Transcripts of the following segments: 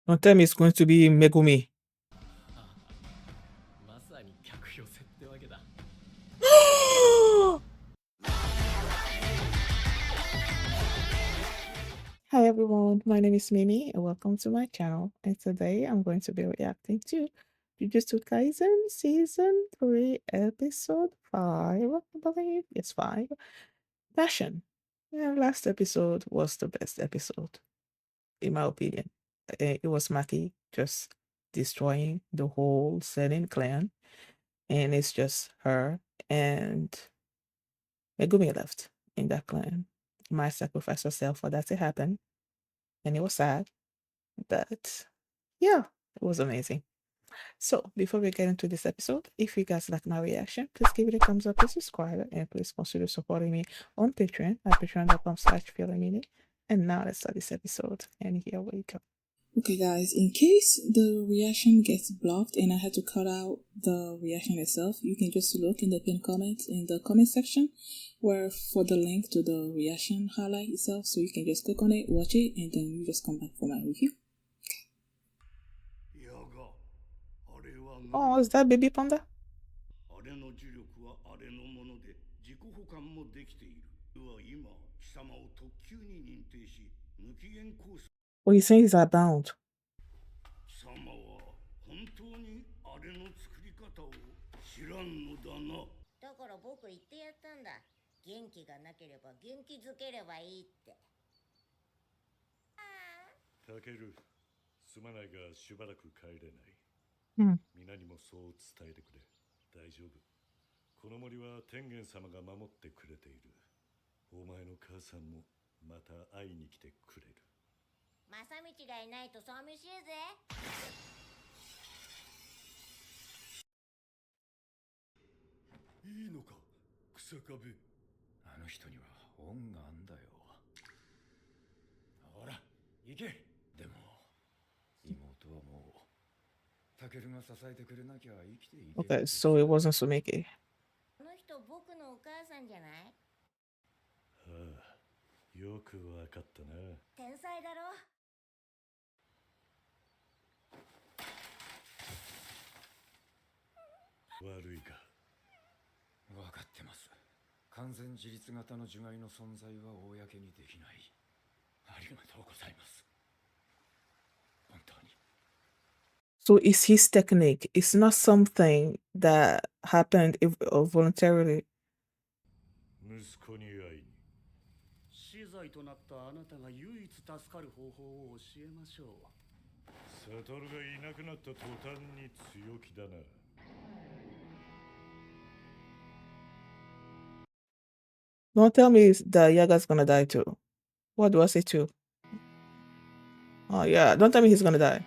Don't tell me it's going to be Megumi. Hi everyone, my name is Mimi and welcome to my channel. And today I'm going to be reacting to Jujutsu Kaisen Season 3 Episode 5, I believe. Yes, 5. Passion. Yeah, last episode was the best episode, in my opinion. It was Maki just destroying the whole Senin clan. And it's just her and Megumi left in that clan. Might sacrifice herself for that to happen. And it was sad. But yeah, it was amazing. So before we get into this episode, if you guys like my reaction, please give it a thumbs up, please subscribe, and please consider supporting me on Patreon at patreon.com/feelingmini. And now let's start this episode. And here we go. Okay guys, in case the reaction gets blocked and I had to cut out the reaction itself, you can just look in the pinned comments in the comment section where for the link to the reaction highlight itself, so you can just click on it, watch it, and then you just come back for my review. Oh, is that baby Panda? Oh, he's saying he's bound. Okay, so it wasn't Sumike. So it's his technique. It's not something that happened voluntarily. Don't tell me that Yaga's gonna die too. What do I say too? Oh yeah, don't tell me he's gonna die.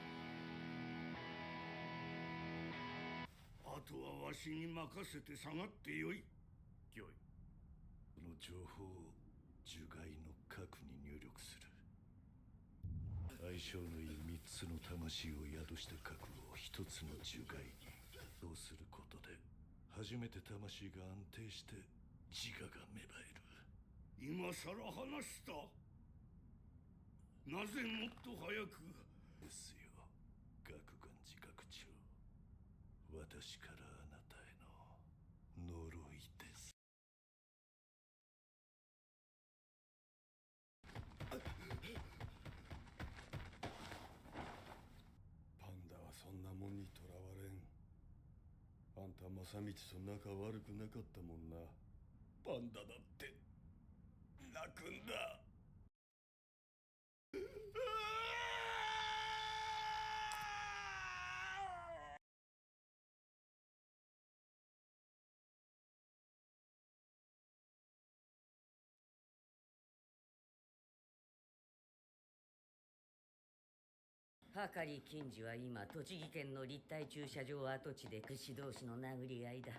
Hakari Kinji は今栃木県の立体駐車場跡地で武士同士の殴り合いだ。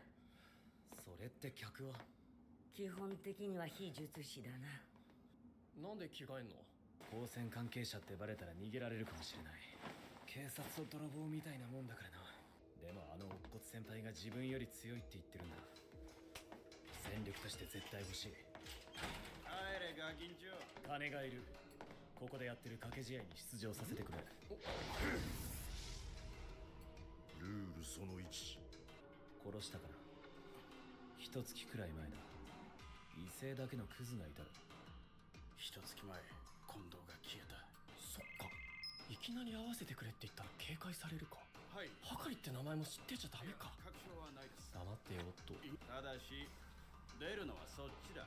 それって客は基本的には非術師だな。なんで着替えんの？光線関係者ってバレたら逃げられるかもしれない。警察と泥棒みたいなもんだからな。でもあの乙骨先輩が自分より強いって言ってるんだ。戦力として絶対欲しい。帰れ金がいる。ここでやってる掛け試合に出場させてくれ。ルールその1。殺したから。一月くらい前だ。異性だけのクズがいたろ。一月前、近藤が消えた。そっか。いきなり会わせてくれって言ったら警戒されるか。はい。はかりって名前も知ってちゃダメか。確証はないです。黙ってよっと。ただし、出るのはそっちだ。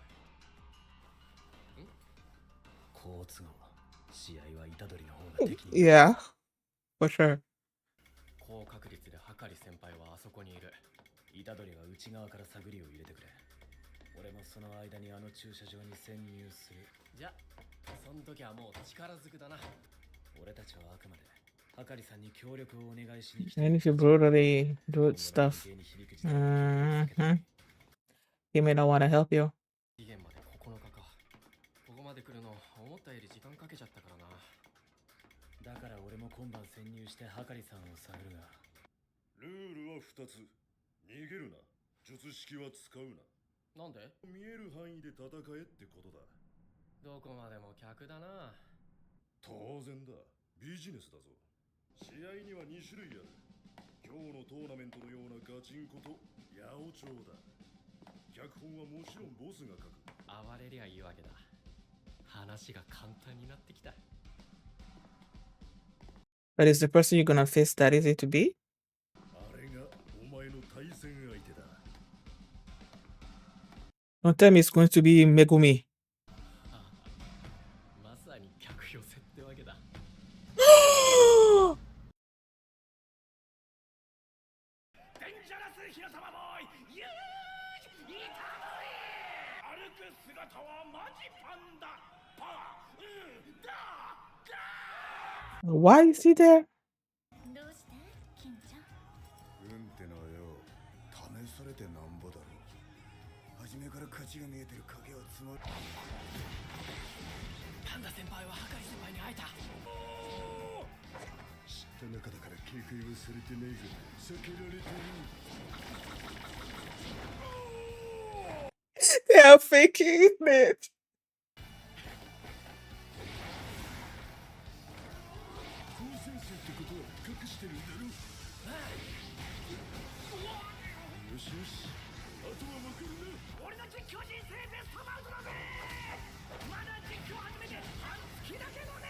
好都合。試合は虎杖の方が敵に。Yeah, for sure. 高確率ではかり先輩はあそこにいる。虎杖は内側から探りを入れてくれ。俺もその間にあの駐車場に潜入する。じゃ、その時はもう力ずくだな。俺たちはあくまではかりさんに協力をお願いしに来た。 And if you brutally do stuff, he may not want to help you. 期限まで9日か。ここまで来るの思ったより時間かけちゃったからな。だから俺も今晩潜入してはかりさんを探るが。ルールは2つ。逃げるな。術式は使うな。なんで？見える範囲で戦えってことだ。どこまでも客だな。当然だ。ビジネスだぞ。試合には2種類ある。今日のトーナメントのようなガチンコと八百長だ。脚本はもちろんボスが書く。暴れりゃいいわけだ。話が簡単になってきた。But is the person you're gonna face that easy to beat? あれがお前の対戦相手だ。Don't tell me it's going to be Megumi. まさに客寄せってわけだ。デンジャラス火の玉ボーイ、ユージ、イタドリ。歩く姿はマジパンダ。パー、ダー。Why is he there? どうして金ちゃん。ってのはよ、試されてなんぼだろう。初めから勝ちが見えてる影はつまる。パンダ先輩ははかり先輩に会えた。知った中だから警戒はされてないが、避けられてる。They are faking it. 高先生ってことは隠してるんだろ。よしよし、あとはわかるな。俺の実況人生ベストバウトだぜ。まだ実況始めて半月だけどね。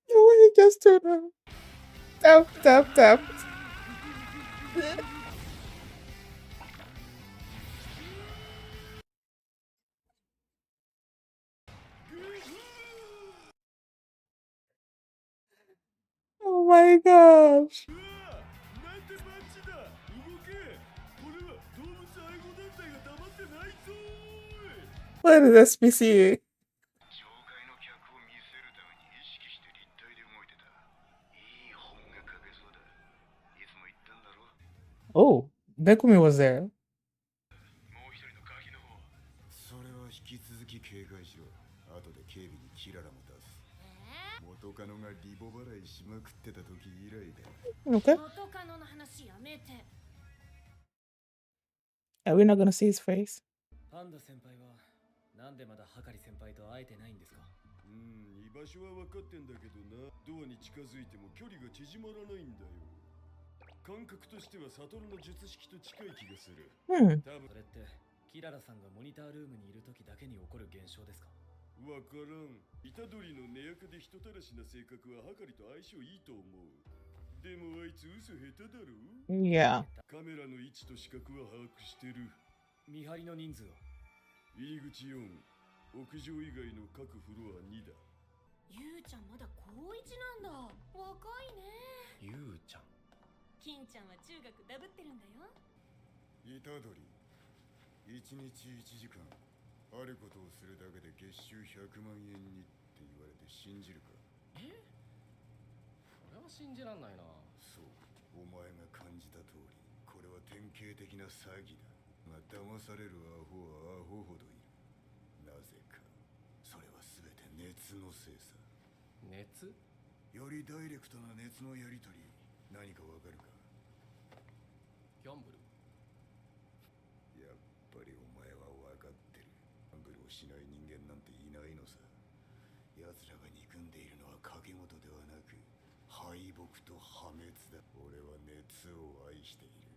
The way he just turned around. Tap, tap, tap. Oh my gosh. なんてマッチだ。動け。これは動物愛護団体が黙ってないぞ。 What is SPCA? 上階の客を見せるために意識して立体で動いてた。いい本が書けそうだ。いつも言ったんだろ。 Oh, Megumi was there. もう一人のガキの方。それは引き続き警戒しろ。後で警備にキララも出す。元カノがリボ払いしまくってた時以来だ。 Okay. 元カノの話やめて。Are we not gonna see his face? パンダ先輩はなんでまだはかり先輩と会えてないんですか？居場所は分かってんだけどな。ドアに近づいても距離が縮まらないんだよ。感覚としてはサトルの術式と近い気がする。多分それってキララさんがモニタールームにいる時だけに起こる現象ですか？わからん。虎杖の根垢で人たらしな性格ははかりと相性いいと思う。でもあいつ嘘下手だろ。 Yeah. カメラの位置と視覚は把握してる。見張りの人数は？入り口4、屋上以外の各フロア2だ。ゆうちゃんまだ高一なんだ。若いね。ゆうちゃん。金ちゃんは中学ダブってるんだよ。虎杖、1日1時間あることをするだけで月収100万円にって言われて信じるか？え？俺は信じらんないな。そう、お前が感じた通り、これは典型的な詐欺だ。が騙されるアホはアホほどいる。なぜか、それは全て熱のせいさ。熱？よりダイレクトな熱のやり取り、何かわかるか？ギャンブル？やっぱりおしない人間なんていないのさ。奴らが憎んでいるのは影事ではなく敗北と破滅だ。俺は熱を愛している。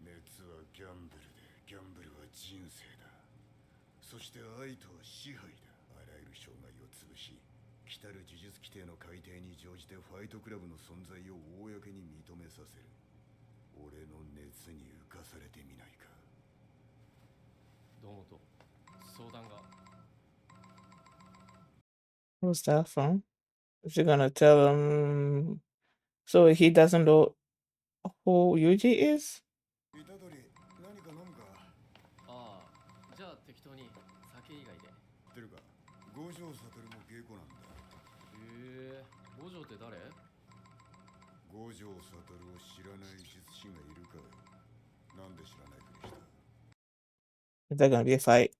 熱はギャンブルで、ギャンブルは人生だ。そして愛とは支配だ。あらゆる障害を潰し、来たる呪術規定の改定に乗じてファイトクラブの存在を公に認めさせる。俺の熱に浮かされてみないか。どうもと相談が。 Who's that from? Is he gonna tell him so he doesn't know who Yuji is? 虎杖、何か飲むか。ああ、じゃあ適当に酒以外で。知ってるか、五条悟も芸妓なんだ。へえ、五条って誰？五条悟を知らない術師がいるかよ。なんで知らないふりした？ Is that gonna be a fight?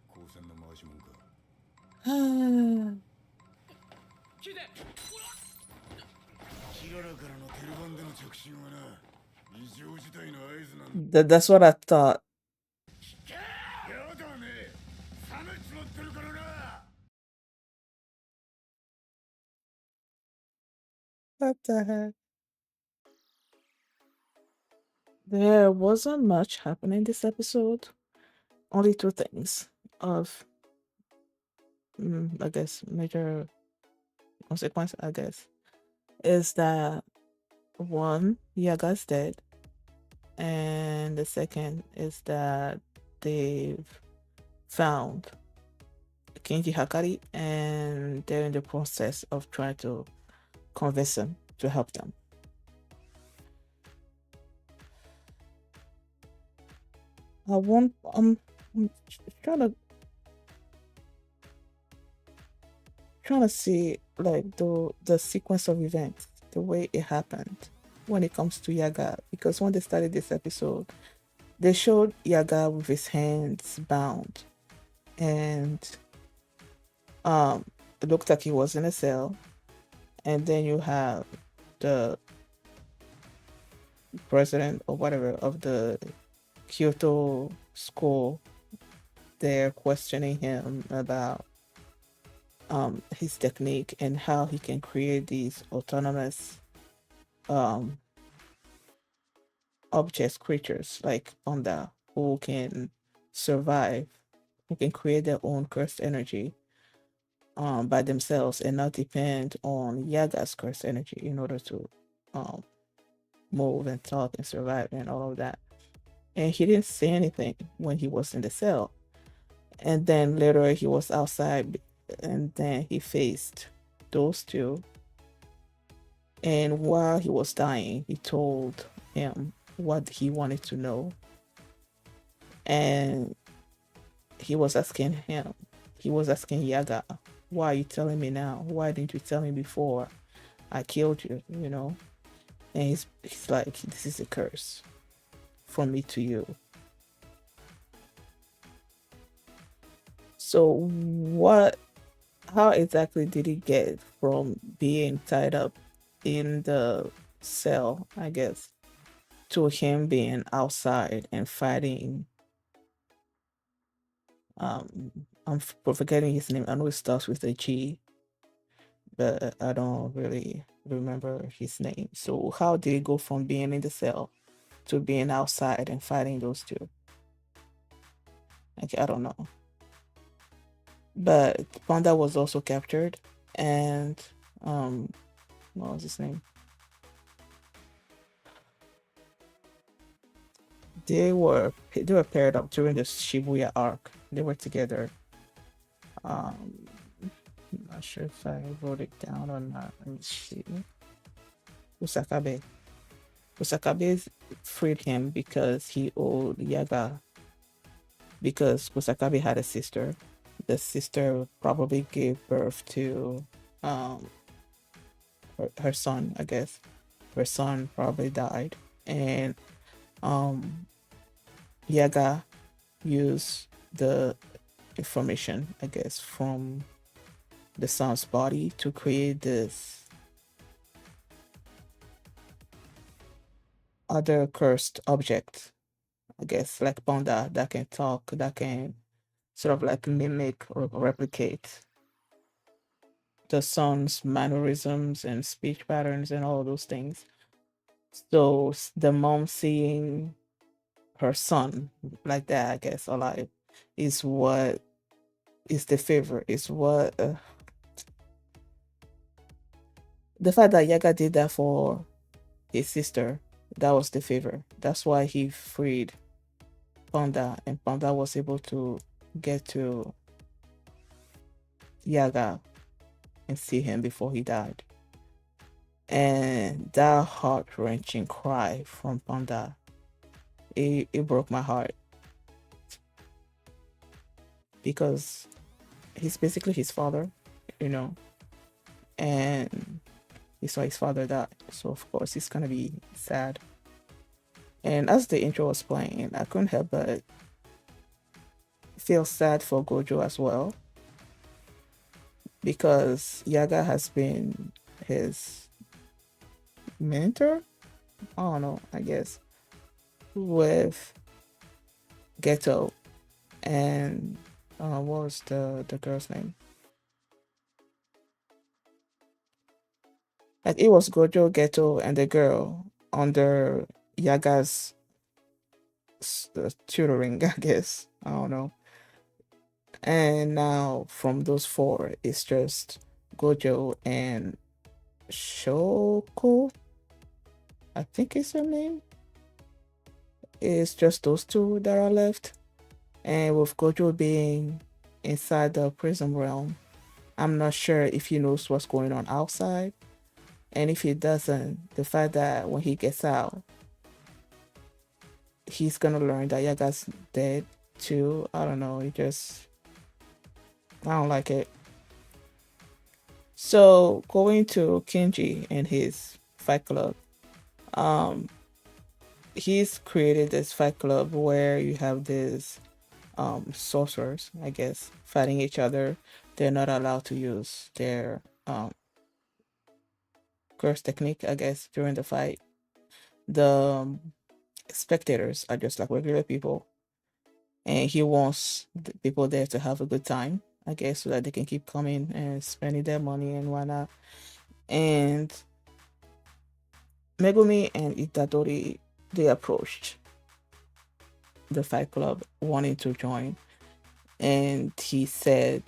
高専の回しもんか。聞いて。キララからのテルバンでの着信はな、異常事態の合図なんだ。That's what I thought. やだね、冷めちまってるからな。 What the heck? There wasn't much happening this episode. Only two things of, I guess, major consequence, I guess, is that one, Yaga's dead, and the second is that they've found Kinji Hakari and they're in the process of trying to convince him to help them. I'm trying to see like the sequence of events, the way it happened when it comes to Yaga, because when they started this episode, they showed Yaga with his hands bound, and it looked like he was in a cell, and then you have the president or whatever of the Kyoto school there questioning him about his technique and how he can create these autonomous um, objects, creatures like Panda, who can survive, who can create their own cursed energy by themselves and not depend on Yaga's cursed energy in order to um, move and talk and survive and all of that. And he didn't say anything when he was in the cell. And then later he was outside and then he faced those two. And while he was dying, he told him what he wanted to know. And he was asking Yaga, why are you telling me now? Why didn't you tell me before I killed you, you know? And he's like, this is a curse from me to you. So how exactly did he get from being tied up in the cell, I guess, to him being outside and fighting? I'm forgetting his name. I know it starts with a G, but I don't really remember his name. So how did he go from being in the cell to being outside and fighting those two? Like, I don't know. But Panda was also captured, and what was his name? They were paired up during the Shibuya arc. They were together. I'm not sure if I wrote it down or not. Let me see. Usakabe. Usakabe freed him because he owed Yaga. Because Kusakabe had a sister. The sister probably gave birth to um her son, I guess. Her son probably died. And um Yaga used the information, I guess, from the son's body to create this other cursed object, I guess, like Panda that can talk, that can sort of like mimic or replicate the son's mannerisms and speech patterns and all those things. So the mom seeing her son like that, I guess, alive, is what is the favor. Is what the fact that Yaga did that for his sister. That was the favor. That's why he freed Panda, and Panda was able to get to Yaga and see him before he died. And that heart wrenching cry from Panda, it broke my heart because he's basically his father, you know, and he saw his father die. So, of course, he's gonna be sad. And as the intro was playing, I couldn't help but feel sad for Gojo as well because Yaga has been his mentor. I don't know, I guess, with Ghetto and what was the girl's name? Like it was Gojo, Ghetto, and the girl under Yaga's tutoring, I guess. I don't know. And now from those four, it's just Gojo and Shoko. I think is her name. It's just those two that are left. And with Gojo being inside the prison realm, I'm not sure if he knows what's going on outside. And if he doesn't, the fact that when he gets out, he's gonna learn that Yaga's dead too. I don't know. I don't like it. So going to Kinji and his fight club, um, he's created this fight club where you have these sorcerers, I guess, fighting each other. They're not allowed to use their curse technique, I guess, during the fight. The spectators are just like regular people, and he wants the people there to have a good time, I guess, so that they can keep coming and spending their money and whatnot. And Megumi and Itadori, they approached the fight club wanting to join, and he said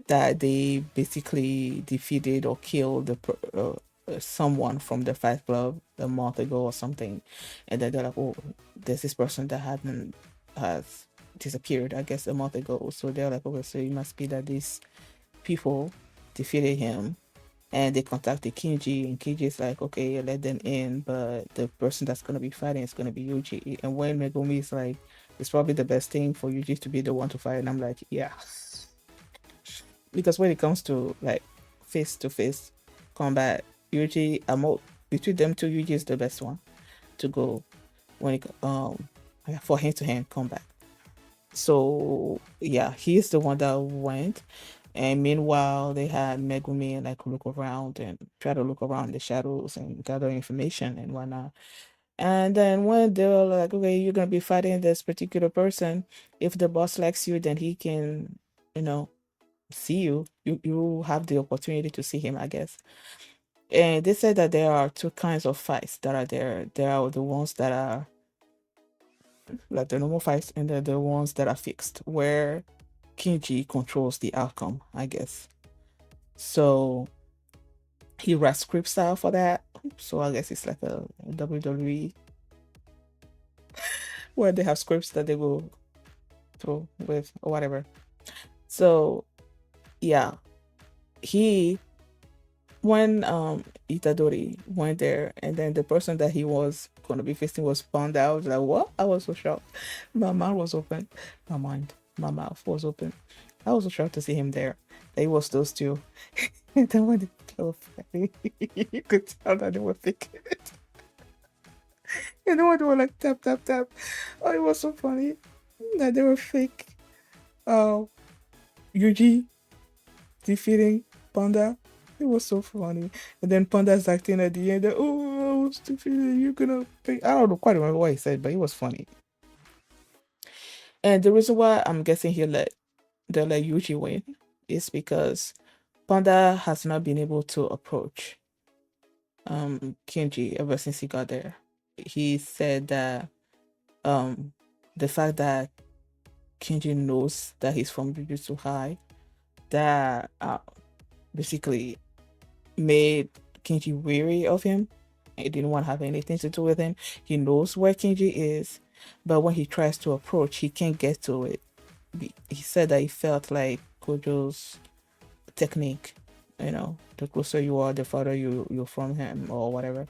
that they basically defeated or killed someone from the fight club a month ago or something, and then they're like, "Oh, there's this person that has disappeared, I guess, a month ago." So they're like, "Okay, so it must be that these people defeated him." And they contacted Kinji, and Kinji's like, "Okay, let them in, but the person that's gonna be fighting is gonna be Yuji." And when Megumi's like, "It's probably the best thing for Yuji to be the one to fight," and I'm like, "Yeah." Because when it comes to like face to face combat, Yuji, between them two, Yuji is the best one to go when it for hand to hand combat. So yeah, he's the one that went. And meanwhile, they had Megumi like look around and try to look around the shadows and gather information and whatnot. And then when they were like, "Okay, you're gonna be fighting this particular person. If the boss likes you, then he can, you know, see you. You have the opportunity to see him, I guess." And they said that there are two kinds of fights that are there. There are the ones that are like the normal fights, and then the ones that are fixed, where Kinji controls the outcome, I guess. So he writes scripts out for that. So I guess it's like a WWE where they have scripts that they go through with or whatever. So yeah, he when Itadori went there, and then the person that he was gonna be facing was found out. Like, what? I was so shocked. My mouth was open. My mouth was open. I was so shocked to see him there. That he was those two. And then when they were fighting, you could tell that they were faking it. And then when they were like tap tap tap, oh, it was so funny that they were fake. Yuji defeating Panda. It was so funny. And then Panda's acting at the end, "Oh, I was defeated. You're gonna pay." I don't know quite remember what he said, but it was funny. And the reason why I'm guessing they let Yuji win is because Panda has not been able to approach Kinji ever since he got there. He said that um the fact that Kinji knows that he's from Jujutsu High, that basically made Kinji weary of him. He didn't want to have anything to do with him. He knows where Kinji is, but when he tries to approach, he can't get to it. He said that he felt like Gojo's technique, the closer you are, the farther you're from him or whatever.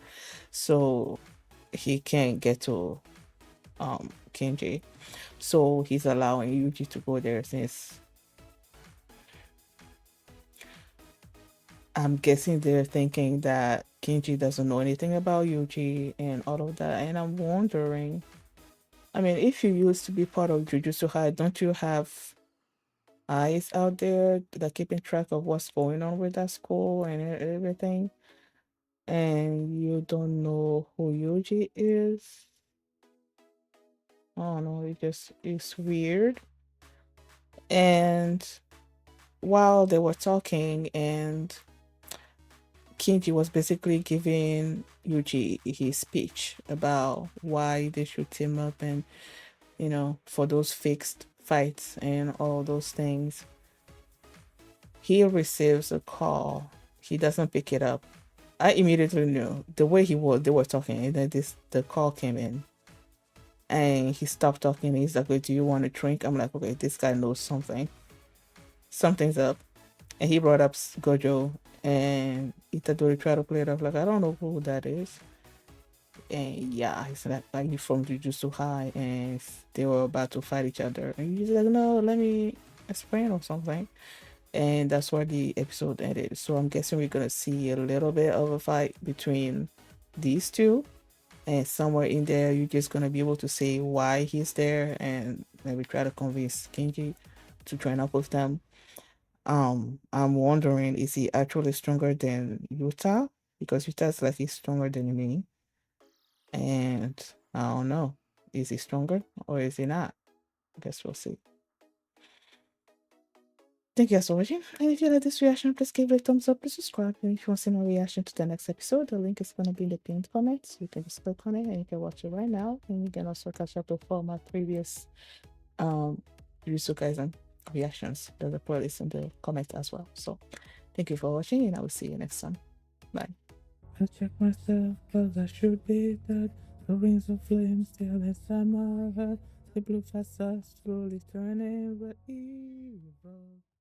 So he can't get to Kinji. So he's allowing Yuji to go there since I'm guessing they're thinking that Kinji doesn't know anything about Yuji and all of that. And I'm wondering, I mean, if you used to be part of Jujutsu High, don't you have eyes out there that keeping track of what's going on with that school and everything? And you don't know who Yuji is? I don't know, it's weird. And while they were talking and Kinji was basically giving Yuji his speech about why they should team up and, for those fixed fights and all those things. He receives a call. He doesn't pick it up. I immediately knew the way they were talking, and then the call came in. And he stopped talking. He's like, "Do you want a drink?" I'm like, okay, this guy knows something. Something's up. And he brought up Gojo, and Itadori tried to play it off like, I don't know who that is. And yeah, he's like you from Jujutsu High, and they were about to fight each other. And he's like, no, let me explain or something. And that's where the episode ended. So I'm guessing we're gonna see a little bit of a fight between these two. And somewhere in there, you're just gonna be able to say why he's there, and maybe try to convince Kinji to join up with them. I'm wondering, is he actually stronger than Yuta? Because Yuta's like he's stronger than me. And I don't know. Is he stronger or is he not? I guess we'll see. Thank you guys for watching. And if you like this reaction, please give it a thumbs up and subscribe. And if you want to see my reaction to the next episode, the link is going to be in the pinned comments. You can just click on it and you can watch it right now. And you can also catch up with all my previous Jujutsu Kaisen reactions. There's a playlist in the comment as well. So thank you for watching, and I will see you next time. Bye. I check myself cause I should be dead. The rings of flame still inside my head. The blue facade slowly turning red.